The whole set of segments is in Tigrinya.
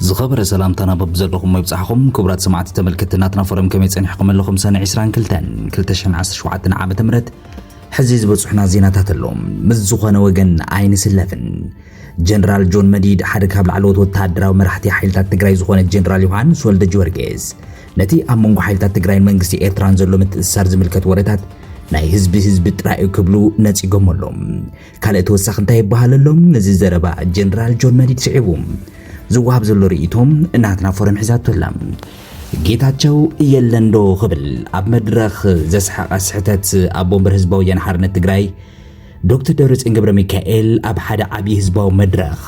زخبر سلام تنابب زلكم مبصحكم كبرات سمعت تملكتنا تنفرم كم يصنحكم لكم سنه 20 كلتشن 17 عام تمرت حزيز بصحنا زينات اللوم مزخونه وجن عين سلفن جنرال جون مديد حد كابل علوت وتادراو مرحتي حيلታት ትግራይ ዝኾነ ጀነራል ዮሐንስ ወልደ ጊዮርጊስ ነቲ ኣብ መንጎ ሓይልታት ትግራይ መንግስቲ ኤርትራን ዘሎ ምትእስሳር ዝምልከት ወረታት ናይ ህዝቢ ጥራይ ክብሉ ነፂጎምሎም ካልእ ተወሳኺ እንታይ ይባሃለሎም ነዚ ዘረባ ጀነራል ጆን መዲድ ስዒቡ ዝዋሃብ ዘሎ ርእይቶም እናትና ፎረም ሒዛቶላም ጌታቸው የለንዶ ክብል ኣብ መድረኽ ዘስሐቀ ስሕተት ኣብ ቦምበር ህዝባዊ ወያነ ሓርነት ትግራይ ዶክተር ደብረጽዮን ገብረ ሚካኤል ኣብ ሓደ ዓቢ ህዝባዊ መድረኽ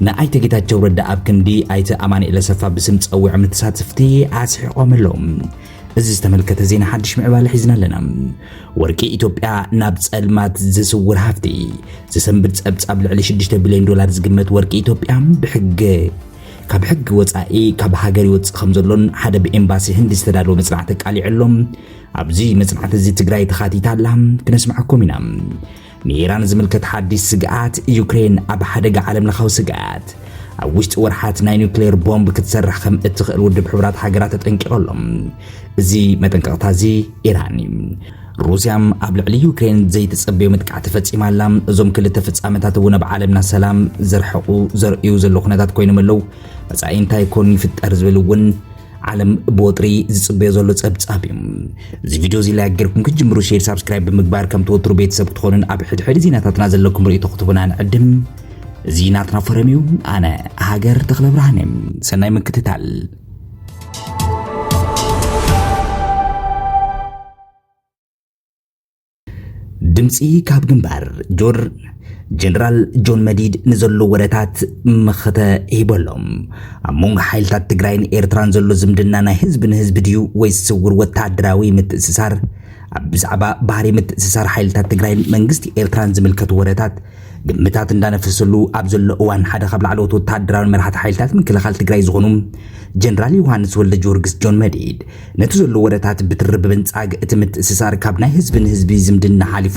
ንኣይተ ጌታቸው ረዳ ኣብ ክንዲ ኣይተ ኣማኑኤል ኣሰፋ ብስም ፀዊዖ ምትሳትፍቲ ኣስሒቆምሎም እዚ ዝተመልከተ ዜና ሓድሽ ምዕባለ ሒዝና ኣለና ወርቂ ኢትዮጵያ ናብ ጸልማት ዝስውር ሃፍቲ ዝሰንብድ ጸብጻብ ልዕሊ 6 ቢልዮን ዶላር ዝግመት ወርቂ ኢትዮጵያ ካብ ሕጊ ወፃኢ ካብ ሃገር ይወፅእ ከም ዘሎን ሓደ ብኤምባሲ ህንዲ ዝተዳለወ መጽናዕቲ ቃሊዕሎም ኣብዚ መጽናዕቲ እዚ ትግራይ ተኻቲታላ ክነስማዓኩም ኢና ንኢራን ዝምልከት ሓዲስ ስግኣት ዩክሬን ኣብ ሓደጋ ዓለም ለኻዊ ስግኣት ኣብ ውሽጢ ወርሓት ናይ ኒውክሌር ቦምብ ክትሰርሕ ከም እትኽእል ውድብ ሕብራት ሃገራት ተጠንቂቖሎም እዚ መጠንቀቕታ እዚ ኢራን ሩስያም ኣብ ልዕሊ ዩክሬን ዘይተጸበየ መጥቃዕቲ ፈጺማላ እዞም ክልተ ፍጻመታት እውን ኣብ ዓለምና ሰላም ዘርሕቑ ዘርእዩ ዘሎ ኩነታት ኮይኖም ኣለው መጻኢ እንታይ ኮን ይፍጠር ዝብል እውን ዓለም ቦጥሪ ዝጽበየ ዘሎ ጸብጻብ እዩ እዚ ቪድዮ እዚ ላይክ ክጅምሩ ሼር ሰብስክራይብ ብምግባር ከም ትወትሩ ቤተሰብ ክትኾኑን ኣብ ሕድሕድ ዜናታትና ዘለኩም ርእይቶ ክትቡና ንዕድም ዜናትና ፎረም እዩ ኣነ ሃገር ተኽለ ብርሃን ሰናይ ምክትታል ድምፂ ካብ ግንባር ጀነራል ጆን መዲድ ንዘሎ ወረታት መኸተ ይበሎም ኣብ መንጎ ሓይልታት ትግራይን ኤርትራን ዘሎ ዝምድና ናይ ህዝቢ ንህዝቢ ድዩ ወይስ ስውር ወታደራዊ ምትእስሳር ኣብ ብዛዕባ ባህሪ ምትእስሳር ሓይልታት ትግራይን መንግስቲ ኤርትራን ዝምልከቱ ወረታት ግምታት እንዳነፈሰሉ ኣብ ዘሎ እዋን ሓደ ካብ ላዕለዎት ወታደራዊ መራሕቲ ሓይልታት ምክልኻል ትግራይ ዝኾኑ ጀነራል ዮሐንስ ወልደ ጊዮርጊስ ጆን መዲድ ነቲ ዘሎ ወረታት ብትርብ ብንጻግ እቲ ምትእስሳር ካብ ናይ ህዝቢ ንህዝቢ ዝምድና ሓሊፉ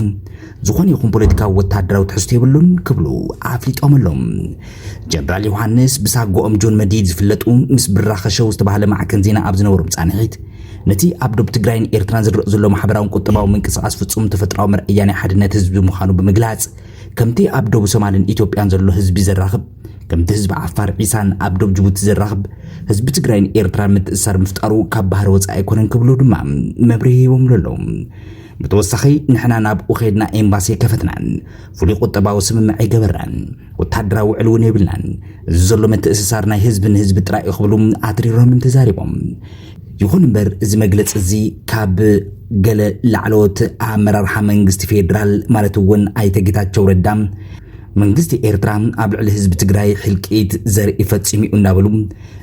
ዝኾነ ይኹን ፖለቲካዊ ወታደራዊ ትሕዝቶ የብሉን ክብሉ ኣፍሊጦምሎም ጀነራል ዮሐንስ ብሳጎኦም ጆን መዲድ ዝፍለጡ ምስ ብራኸሸው ዝተባሃለ ማዕከን ዜና ኣብ ዝነበሮም ጻንሒት ነቲ ኣብ ዶብ ትግራይን ኤርትራን ዝረአ ዘሎ ማሕበራውን ቁጠባዊ ምንቅስቓስ ፍጹም ተፈጥሯዊ መርአያ ናይ ሓድነት ህዝቢ ምዃኑ ብምግላጽ ከምቲ ኣብ ዶብ ሶማልን ኢትዮጵያን ዘሎ ህዝቢ ዘራኽብ ከምቲ ህዝቢ ዓፋር ዒሳን ኣብ ዶብ ጅቡቲ ዘራኽብ ህዝቢ ትግራይን ኤርትራን ምትእስሳር ምፍጣሩ ካብ ባህሪ ወፃኢ ኣይኮነን ክብሉ ድማ መብርሂ ሂቦም ኣለዎም ብተወሳኺ ንሕና ናብኡ ኸይድና ኤምባሲ ከፈትናን ፍሉይ ቁጠባዊ ስምምዕ ይገበርናን ወታደራዊ ውዕል እውን የብልናን እዚ ዘሎ ምትእስሳር ናይ ህዝቢ ንህዝቢ ጥራይ ክብሉ ኣትሪሮም ተዛሪቦም ይኹን እምበር እዚ መግለፂ እዚ ካብ ገለ ላዕለዎት ኣመራርሓ መንግስቲ ፌደራል ማለት እውን ኣይተ ጌታቸው ረዳ መንግስቲ ኤርትራ ኣብ ልዕሊ ህዝቢ ትግራይ ሕልቂት ዘርኢ ፈጺሙ እናበሉ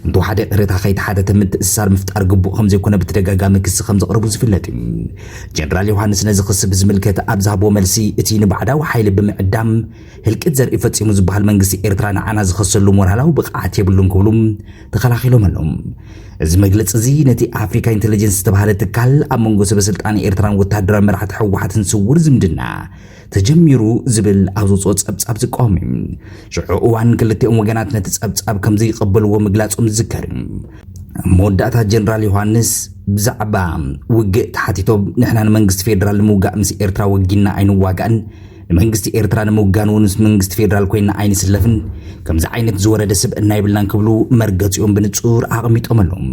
እንተወሓደ ቅሬታ ከይተሓተተ ምትእስሳር ምፍጣር ግቡእ ከም ዘይኮነ ብተደጋጋሚ ክሲ ከም ዘቕርቡ ዝፍለጥ እዩ ጀነራል ዮሐንስ ነዚ ክሲ ብዝምልከት ኣብ ዝሃቦ መልሲ እቲ ንባዕዳዊ ሓይሊ ብምዕዳም ሕልቂት ዘርኢ ፈጺሙ ዝበሃል መንግስቲ ኤርትራ ንዓና ዝኸሰሉ ሞራላዊ ብቕዓት የብሉን ክብሉ ተኸላኺሎም ኣሎም እዚ መግለፂ እዚ ነቲ ኣፍሪካ ኢንተለጀንስ ዝተባሃለ ትካል ኣብ መንጎ ሰበስልጣን ኤርትራን ወታደራዊ መራሕቲ ሕወሓትን ስውር ዝምድና ተጀሚሩ ዝብል ኣብ ዝወፅኦ ጸብጻብ ዝቃወም እዩ ሽዑ እዋን ክልቲኦም ወገናት ነቲ ጸብጻብ ከም ዘይቀበልዎ ምግላጾም ዝዝከር መወዳእታ ጀነራል ዮሐንስ ብዛዕባ ውግእ ተሓቲቶም ንሕና ንመንግስቲ ፌደራል ንምውጋእ ምስ ኤርትራ ወጊና ኣይንዋጋእን ንመንግስቲ ኤርትራ ንምውጋን እውን ምስ መንግስቲ ፌደራል ኮይና ኣይንስለፍን ከምዚ ዓይነት ዝወረደ ስብዕና ይብልናን ክብሉ መርገፂኦም ብንጹር ኣቐሚጦም ኣሎም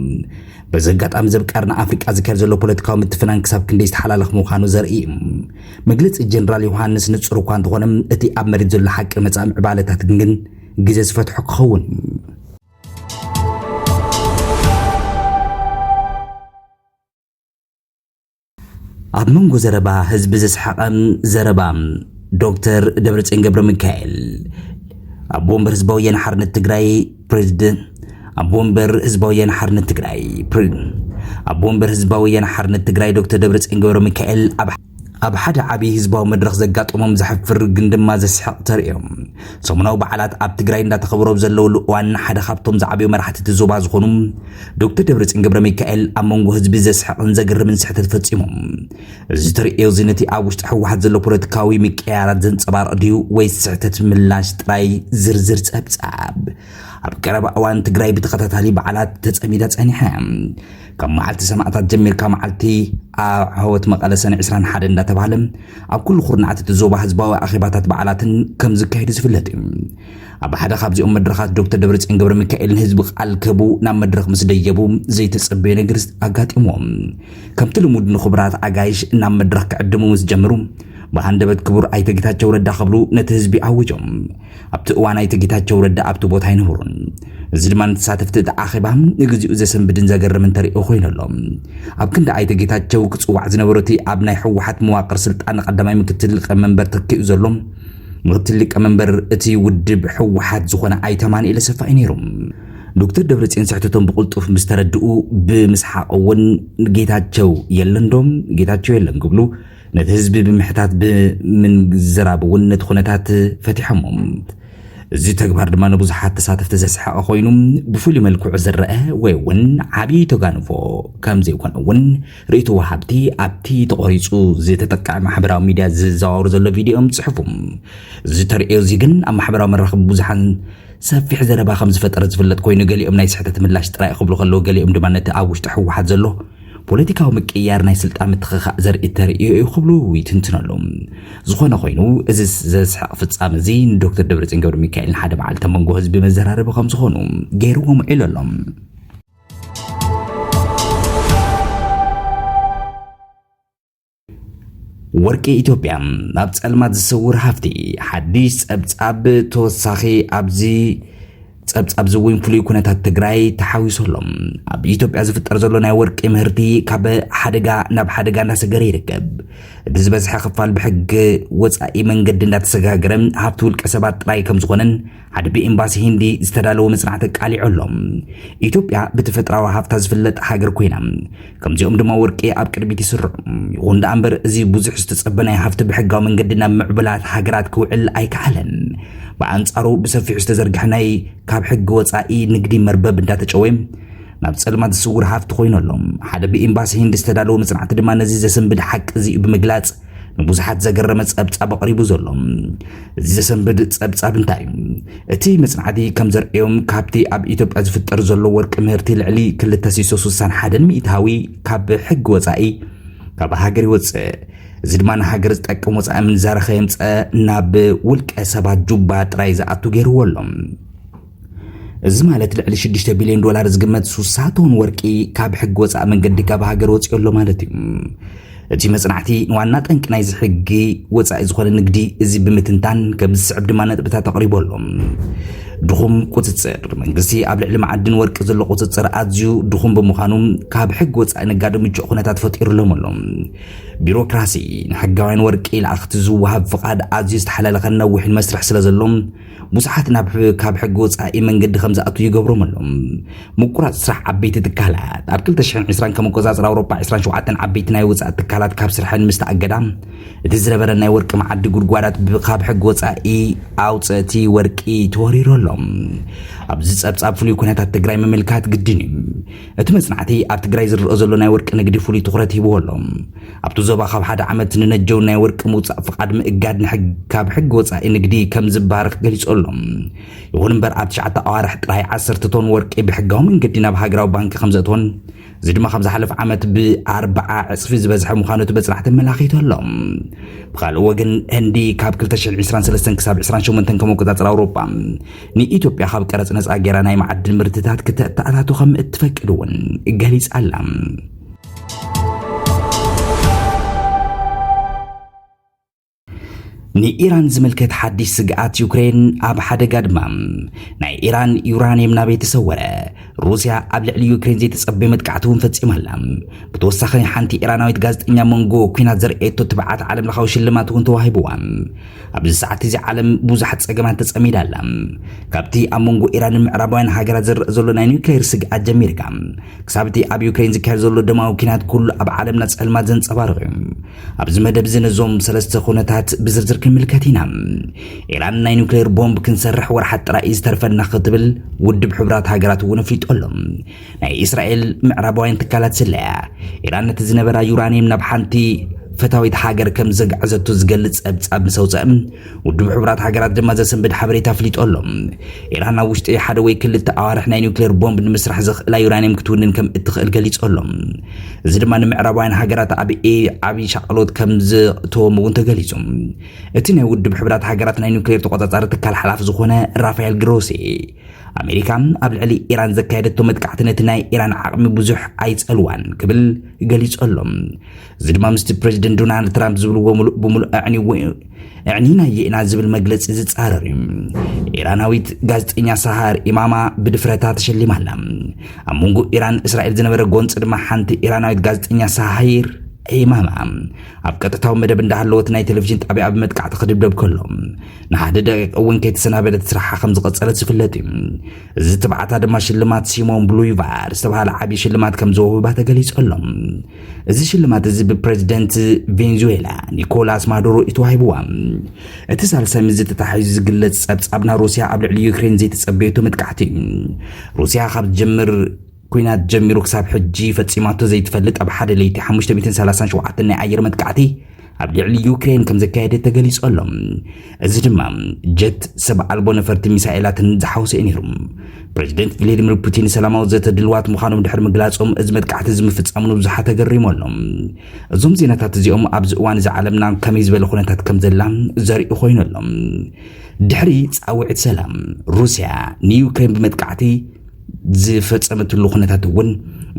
በዚ ኣጋጣሚ ዘብቃርና ኣፍሪቃ ዝካየድ ዘሎ ፖለቲካዊ ምትፍናን ክሳብ ክንደይ ዝተሓላለኸ ምዃኑ ዘርኢ መግለፂ ጀነራል ዮሐንስ ንጹር እኳ እንተኾነ እቲ ኣብ መሬት ዘሎ ሓቂ መጻኢ ምዕባለታት ግን ግዜ ዝፈትሖ ክኸውን ኣብ መንጎ ዘረባ ህዝቢ ዘስሐቐ ዘረባ ዶክተር ደብረጽዮን ገብረ ሚካኤል ኣብ ቦምበር ህዝባዊ ወያነ ሓርነት ትግራይ ፕሬዝደንት ኣብ ቦምበር ህዝባዊ ወያነ ሓርነት ትግራይ ዶክተር ደብረጽዮን ገብረ ሚካኤል ኣብ ሓደ ዓቢ ህዝባዊ መድረኽ ዘጋጠሞም ዘሕፍር ግን ድማ ዘስሐቕ ተርእዮም ሰሙናዊ በዓላት ኣብ ትግራይ እንዳተኸበሩ ዘለውሉ እዋን ሓደ ካብቶም ዝዓበዩ መራሕቲ ዞባ ዝኾኑ ዶክተር ደብረጽዮን ገብረ ሚካኤል ኣብ መንጎ ህዝቢ ዘስሐቕን ዘገርምን ስሕተት ፈጺሞም እዚ ትርእዮ እዚ ነቲ ኣብ ውሽጢ ሕወሓት ዘሎ ፖለቲካዊ ምቅያራት ዘንጸባርቕ ድዩ ወይስ ስሕተት ምላሽ ጥራይ ዝርዝር ጸብጻብ ኣብ ቀረባ እዋን ትግራይ ብተኸታታሊ በዓላት ተጸሚዳ ጸኒሐ ከም መዓልቲ ሰማዕታት ጀሚርካ መዓልቲ ዓወት መቐለ ሰነ 21 እንዳተባሃለ ኣብ ኩሉ ኩርናዓት ዞባ ህዝባዊ ኣኼባታት በዓላትን ከም ዝካየድ ዝፍለጥ እዩ ኣብ ሓደ ካብዚኦም መድረኻት ዶክተር ደብረጽዮን ገብረ ሚካኤልን ህዝቢ ቃል ከቡ ናብ መድረኽ ምስ ደየቡ ዘይተጸበየ ነገር ኣጋጢሞም ከምቲ ልሙድ ንኽብራት ኣጋይሽ ናብ መድረኽ ክዕድሙ ምስ ጀመሩ በሃንደበት ክቡር ኣይተ ጌታቸው ረዳ ክብሉ ነቲ ህዝቢ ኣውጆም ኣብቲ እዋን ኣይተ ጌታቸው ረዳ ኣብቲ ቦታ ይነብሩን እዚ ድማ ንተሳተፍቲ እቲ ኣኼባ ንግዚኡ ዘሰንብድን ዘገርምን ተሪኦ ኮይነሎም ኣብ ክንዲ ኣይተ ጌታቸው ክጽዋዕ ዝነበረቲ ኣብ ናይ ሕወሓት መዋቅር ስልጣን ቀዳማይ ምክትል ሊቀመንበር ተኪኡ ዘሎ ምክትል ሊቀመንበር እቲ ውድብ ሕወሓት ዝኾነ ኣይተ ማንኤል ሰፋኢ ነይሮም ዶክተር ደብረጽዮን ስሕተቶም ብቁልጡፍ ምስተረድኡ ብምስሓቅ እውን ጌታቸው የለንዶም ጌታቸው የለን ክብሉ ነቲ ህዝቢ ብምሕታት ብምንዝራብ እውን ነቲ ኩነታት ፈቲሖሞም እዚ ተግባር ድማ ንብዙሓት ተሳተፍቲ ዘስሓቀ ኮይኑ ብፍሉይ መልክዑ ዝረአ ወይ እውን ዓብይ ተጋንፎ ከም ዘይኮነ እውን ርእይቶ ወሃብቲ ኣብቲ ተቆሪፁ ዝተጠቃሚ ማሕበራዊ ሚድያ ዝዘዋወሩ ዘሎ ቪድዮም ጽሑፎም እዚ ተርእዮ እዚ ግን ኣብ ማሕበራዊ መራኸቢ ብዙሓን ሰፊሕ ዘረባ ከም ዝፈጠረ ዝፍለጥ ኮይኑ ገሊኦም ናይ ስሕተት ምላሽ ጥራይ ክብሉ ከለዉ ገሊኦም ድማ ነቲ ኣብ ውሽጢ ሕወሓት ዘሎ ፖለቲካዊ ምቅያር ናይ ስልጣን ምትኽኻእ ዘርኢ ተርእዮ ይኽብሉ ይትንትነሎም ዝኾነ ኮይኑ እዚ ዘስሕቕ ፍጻመ እዚ ንዶክተር ደብረጽዮን ገብረ ሚካኤል ሓደ መዓልቲ መንጎ ህዝቢ መዘራረቢ ከም ዝኾኑ ገይርዎም ዒለሎም ወርቂ ኢትዮጵያ ናብ ጸልማት ዝስውር ሃፍቲ ሓዲስ ጸብጻብ ተወሳኺ ኣብዚ ጸብጻብ ዝውይን ፍሉይ ኩነታት ትግራይ ተሓዊሶሎም ኣብ ኢትዮጵያ ዝፍጠር ዘሎ ናይ ወርቂ ምህርቲ ካብ ሓደጋ ናብ ሓደጋ እናሰገረ ይርከብ እቲ ዝበዝሐ ክፋል ብሕጊ ወፃኢ መንገዲ እንዳተሰጋገረ ሃብቲ ውልቀ ሰባት ጥራይ ከም ዝኾነን ሓደ ብኤምባሲ ሂንዲ ዝተዳለወ መጽናዕቲ ቃሊዖሎም ኢትዮጵያ ብተፈጥራዊ ሃብታ ዝፍለጥ ሃገር ኮይና ከምዚኦም ድማ ወርቂ ኣብ ቅድሚት ይስርዑ ይኹን እምበር እዚ ብዙሕ ዝተጸበ ናይ ሃብቲ ብሕጋዊ መንገዲ ናብ ምዕቡላት ሃገራት ክውዕል ኣይከኣለን በአንጻሩ ብሰፊሑ ዝተዘርግሐ ናይ ካብ ሕጊ ወፃኢ ንግዲ መርበብ እንዳተጨወም ናብ ጸልማት ዝስውር ሃፍቲ ኮይኖሎም ሓደ ብኤምባሲ ሂንዲ ዝተዳለወ መጽናዕቲ ድማ ነዚ ዘሰንብድ ሓቂ እዚ ብምግላጽ ንብዙሓት ዘገረመ ጸብጻብ ኣቕሪቡ ዘሎ እዚ ዘሰንብድ ጸብጻብ እንታይ እቲ መጽናዕቲ ከም ዘርእዮም ካብቲ ኣብ ኢትዮጵያ ዝፍጠር ዘሎ ወርቂ ምህርቲ ልዕሊ 261 ሚእታዊ ካብ ሕጊ ወፃኢ ካብ ሃገር ይወፅእ እዚ ድማ ንሃገር ዝጠቅም ወፃኢ ምንዛረ ከየምፅእ ናብ ውልቀ ሰባት ጁባ ጥራይ ዝኣቱ ገይርዎ ኣሎም እዚ ማለት ልዕሊ 6 ቢልዮን ዶላር ዝግመት 60 ቶን ወርቂ ካብ ሕጊ ወፃኢ መንገዲ ካብ ሃገር ወፅኡ ኣሎ ማለት እዩ እቲ መጽናዕቲ ንዋና ጠንቂ ናይ ሕጊ ወፃኢ ዝኾነ ንግዲ እዚ ብምትንታን ከም ዝስዕብ ድማ ነጥብታት ኣቕሪቡ ኣሎ ድኹም ቁፅፅር መንግስቲ ኣብ ልዕሊ ማዕድን ወርቂ ዘሎ ቁፅፅር ኣዝዩ ድኹም ብምዃኑ ካብ ሕጊ ወፃኢ ነጋዶ ምቹእ ኩነታት ፈጢሩሎም ኣሎ ቢሮክራሲ ንሕጋውያን ወርቂ ለኣኽቲ ዝወሃብ ፍቓድ ኣዝዩ ዝተሓላለኸን ነዊሕን መስርሕ ስለ ዘሎም ብዙሓት ናብ ካብ ሕጊ ወፃኢ መንገዲ ከም ዝኣቱ ይገብሮም ኣሎም ምቁራፅ ስራሕ ዓበይቲ ትካላት ኣብ 2020 ከም ኣቆፃፅራ ኣውሮፓ 27 ዓበይቲ ናይ ወፃኢ ትካላት ካብ ስርሐን ምስተኣገዳ እቲ ዝነበረ ናይ ወርቂ መዓዲ ጉድጓዳት ካብ ሕጊ ወፃኢ ኣውፅእቲ ወርቂ ተወሪሩ ኣሎም ኣብዚ ጸብጻብ ፍሉይ ኩነታት ትግራይ ምምልካት ግድን እዩ እቲ መጽናዕቲ ኣብ ትግራይ ዝርአ ዘሎ ናይ ወርቂ ንግዲ ፍሉይ ትኹረት ሂቡ ኣሎም ኣብቲ ዞባ ካብ ሓደ ዓመት ንነጀው ናይ ወርቂ ምውፃእ ፍቓድ ምእጋድ ካብ ሕጊ ወፃኢ ንግዲ ከም ዝባርኽ ገሊጹ ኣሎም ይኹን እምበር ኣብ 9 ኣዋርሕ ጥራይ 10 ቶን ወርቂ ብሕጋዊ መንገዲ ናብ ሃገራዊ ባንኪ ከም ዘእትወን እዚ ድማ ከም ዝሓለፈ ዓመት ብ4 ዕፅፊ ዝበዝሐ ምዃኑ እቲ መጽናዕቲ መላኺቱ ኣሎም ብኻልእ ወገን ህንዲ ካብ 2023 ክሳብ 28 ከም ኣቆፃፅራ ኣውሮፓ ንኢትዮጵያ ካብ ቀረፅ ነፃ ጌራ ናይ ማዕድን ምርትታት ክትኣታቱ ከም እትፈቅድ እውን ገሊፃ ኣላ ንኢራን ዝምልከት ሓዲስ ስግኣት ዩክሬን ኣብ ሓደጋ ድማ ናይ ኢራን ዩራኒየም ናበይ ተሰወረ ሩስያ ኣብ ልዕሊ ዩክሬን ዘይተጸበየ መጥቃዕቲ እውን ፈጺማላ ብተወሳኺ ሓንቲ ኢራናዊት ጋዜጠኛ መንጎ ኩናት ዘርእየቶ ትብዓት ዓለም ለኻዊ ሽልማት እውን ተዋሂብዋ ኣብዚ ሰዓት እዚ ዓለም ብዙሓት ጸገማት ተጸሚዳ ኣላ ካብቲ ኣብ መንጎ ኢራንን ምዕራባውያን ሃገራት ዝረአ ዘሎ ናይ ኒውክሌር ስግኣት ጀሚርካ ክሳብቲ ኣብ ዩክሬን ዝካየድ ዘሎ ደማዊ ኩናት ኩሉ ኣብ ዓለምና ጸልማት ዘንጸባርቕ እዩ ኣብዚ መደብ እዚ ነዞም ሰለስተ ኩነታት ብዝርዝር ክንምልከት ኢና ኢራን ናይ ኒውክሌር ቦምብ ክንሰርሕ ወርሓት ጥራይ ዝተርፈና ክትብል ውድብ ሕብራት ሃገራት እውን ኣፍሊጦሎም ናይ እስራኤል ምዕራባውያን ትካላት ስለያ ኢራን ነቲ ዝነበራ ዩራኒየም ናብ ሓንቲ ፈታዊት ሃገር ከም ዘግዕዘቱ ዝገልጽ ጸብጻብ ምሰውጸም ውድብ ሕብራት ሃገራት ድማ ዘሰንብድ ሓበሬታ ፍሊጦሎም ኢራን ኣብ ውሽጢ ሓደ ወይ ክልተ ኣዋርሕ ናይ ኒውክሌር ቦምብ ንምስራሕ ዘኽእላ ዩራኒየም ክትውንን ከም እትኽእል ገሊጾሎም እዚ ድማ ንምዕራባውያን ሃገራት ዓብዪ ሻቅሎት ከም ዘእትዎም እውን ተገሊጹ እቲ ናይ ውድብ ሕብራት ሃገራት ናይ ኒውክሌር ተቆጻጻሪ ትካል ሓላፊ ዝኾነ ራፋኤል ግሮሲ ኣሜሪካ ኣብ ልዕሊ ኢራን ዘካየደቶ መጥቃዕቲ ነቲ ናይ ኢራን ዓቕሚ ብዙሕ ኣይጸልዋን ክብል ገሊጾሎም እዚ ድማ ምስቲ ፕሬዚደንት ዶናልድ ትራምፕ ዝብልዎ ብምሉእ እዕኒና የኢና ዝብል መግለፂ ዝጻረር እዩ ኢራናዊት ጋዜጠኛ ሳሃር ኢማማ ብድፍረታ ተሸሊማላ ኣብ መንጎ ኢራን እስራኤል ዝነበረ ጎንፂ ድማ ሓንቲ ኢራናዊት ጋዜጠኛ ሳሃር ኢማማ ኣብ ቀጥታዊ መደብ እንዳሃለወት ናይ ቴሌቪዥን ጣብያ ብመጥቃዕቲ ክድብደብ ከሎ ንሓደ ደቂቃ እውን ከይተሰናበደት ስራሓ ከም ዝቐፀለት ዝፍለጥ እዩ እዚ ትብዓታ ድማ ሽልማት ሲሞን ብሉይቫር ዝተባሃለ ዓብዪ ሽልማት ከም ዝወህባ ተገሊጾሎም እዚ ሽልማት እዚ ብፕሬዚደንት ቬንዙዌላ ኒኮላስ ማዱሮ እዩ ተዋሂብዋ እቲ ሳልሳይ ምዝ ተታሒዙ ዝግለጽ ጸብጻብና ሩስያ ኣብ ልዕሊ ዩክሬን ዘይተጸበየቶ መጥቃዕቲ እዩ ሩስያ ካብ ጀምር ኩናት ጀሚሩ ክሳብ ሕጂ ፈጺማቶ ዘይትፈልጥ ኣብ ሓደ ለይቲ 537 ናይ ኣየር መጥቃዕቲ ኣብ ልዕሊ ዩክሬን ከም ዘካየደ ተገሊጾሎም እዚ ድማ ጀት ሰብ ኣልቦ ነፈርቲ ሚሳኤላትን ዝሓወሰ እዩ ነይሩ ፕሬዚደንት ቭላድሚር ፑቲን ሰላማዊ ዘተ ድልዋት ምዃኖም ድሕሪ ምግላጾም እዚ መጥቃዕቲ ዝምፍጸሙ ብዙሓት ተገሪሞሎም እዞም ዜናታት እዚኦም ኣብዚ እዋን እዚ ዓለምና ከመይ ዝበለ ኩነታት ከም ዘላ ዘርኢ ኮይኖሎም ድሕሪ ጻውዒት ሰላም ሩስያ ንዩክሬን ብመጥቃዕቲ ዝፈጸመትሉ ኩነታት እውን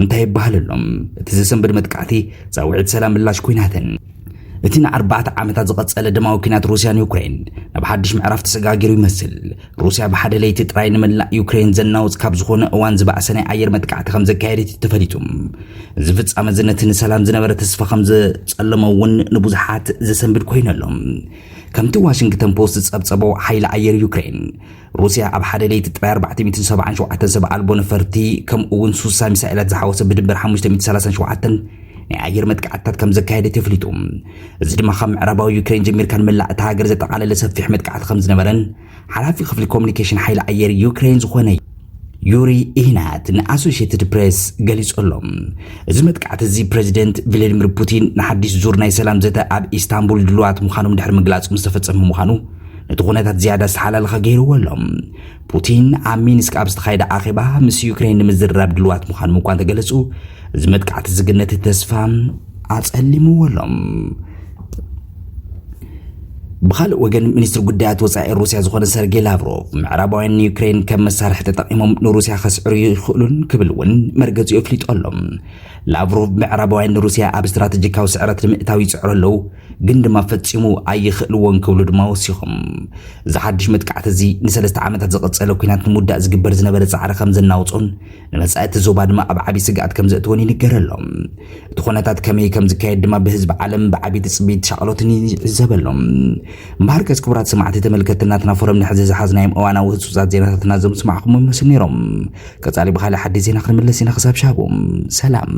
እንታይ ይባሃለሎም እቲ ዝሰንብድ መጥቃዕቲ ጻውዒት ሰላም ምላሽ ኩናትን እቲ ን4 ዓመታት ዝቐጸለ ደማዊ ኩናት ሩስያን ዩክሬን ናብ ሓድሽ ምዕራፍ ተሰጋጊሩ ይመስል ሩስያ ብሓደ ለይቲ ጥራይ ንመላእ ዩክሬን ዘናውፅ ካብ ዝኾነ እዋን ዝበኣሰ ናይ ኣየር መጥቃዕቲ ከም ዘካየደት ተፈሊጡ እዚ ፍጻመ እዚ ነቲ ንሰላም ዝነበረ ተስፋ ከም ዘጸለመ እውን ንብዙሓት ዘሰንብድ ኮይነሎም ከምቲ ዋሽንግተን ፖስት ዝጸብጸቦ ሓይሊ ኣየር ዩክሬን ሩስያ ኣብ ሓደ ለይቲ ጥራይ 477 ሰብ ኣልቦ ነፈርቲ ከምኡ እውን 60 ሚሳኤላት ዝሓወሰ ብድምር 537 ናይ ኣየር መጥቃዕትታት ከም ዘካየደት ተፈሊጡ እዚ ድማ ካብ ምዕራባዊ ዩክሬን ጀሚርካ ንመላእ እታ ሃገር ዘጠቓለለ ሰፊሕ መጥቃዕቲ ከም ዝነበረን ሓላፊ ክፍሊ ኮሙኒኬሽን ሓይሊ ኣየር ዩክሬን ዝኾነ ዩሪ ኢህናት ንኣሶሺየትድ ፕሬስ ገሊጾሎም እዚ መጥቃዕቲ እዚ ፕሬዚደንት ቭላድሚር ፑቲን ንሓዲስ ዙር ናይ ሰላም ዘተ ኣብ ኢስታንቡል ድልዋት ምዃኖም ድሕሪ ምግላጾም ዝተፈጸመ ምዃኑ ነቲ ኩነታት ዝያዳ ዝተሓላለኸ ገይርዎሎም ፑቲን ኣብ ሚንስክ ኣብ ዝተኻየደ ኣኼባ ምስ ዩክሬን ንምዝርራብ ድልዋት ምዃኖም እኳ ተገለጹ እዚ መጥቃዕቲ ዝግነቲ ተስፋ ኣጸሊምዎሎም ብኻልእ ወገን ሚኒስትር ጉዳያት ወፃኢ ሩስያ ዝኾነ ሰርጌይ ላቭሮቭ ምዕራባውያን ዩክሬን ከም መሳርሒ ተጠቒሞም ንሩስያ ከስዕሩ ይኽእሉን ክብል እውን መርገፂኡ ኣፍሊጦሎም ላቭሮቭ ምዕራባውያን ንሩስያ ኣብ ስትራቴጂካዊ ስዕረት ንምእታው ይፅዕሩ ኣለዉ ግን ድማ ፈጺሙ ኣይኽእልዎን ክብሉ ድማ ወሲኾም እዚ ሓድሽ መጥቃዕቲ እዚ ን3 ዓመታት ዝቐጸለ ኩናት ንምውዳእ ዝግበር ዝነበረ ጻዕሪ ከም ዘናውፆን ንመጻእቲ ዞባ ድማ ኣብ ዓብዪ ስግኣት ከም ዘእትዎን ይንገረሎም እቲ ኩነታት ከመይ ከም ዝካየድ ድማ ብህዝቢ ዓለም ብዓብዪ ትጽቢት ሻቅሎትን ይዕዘበሎም እምበሃር ክቡራት ሰማዕቲ ተመልከትናትና ፎረም ንሕዚ ዝሓዝናዮም እዋናዊ ህጹጻት ዜናታትና ዘምስማዕኹም ይመስሉ ነይሮም ቀጻሊ ብኻልእ ሓዲስ ዜና ክንምለስ ኢና ክሳብ ሻቦም ሰላም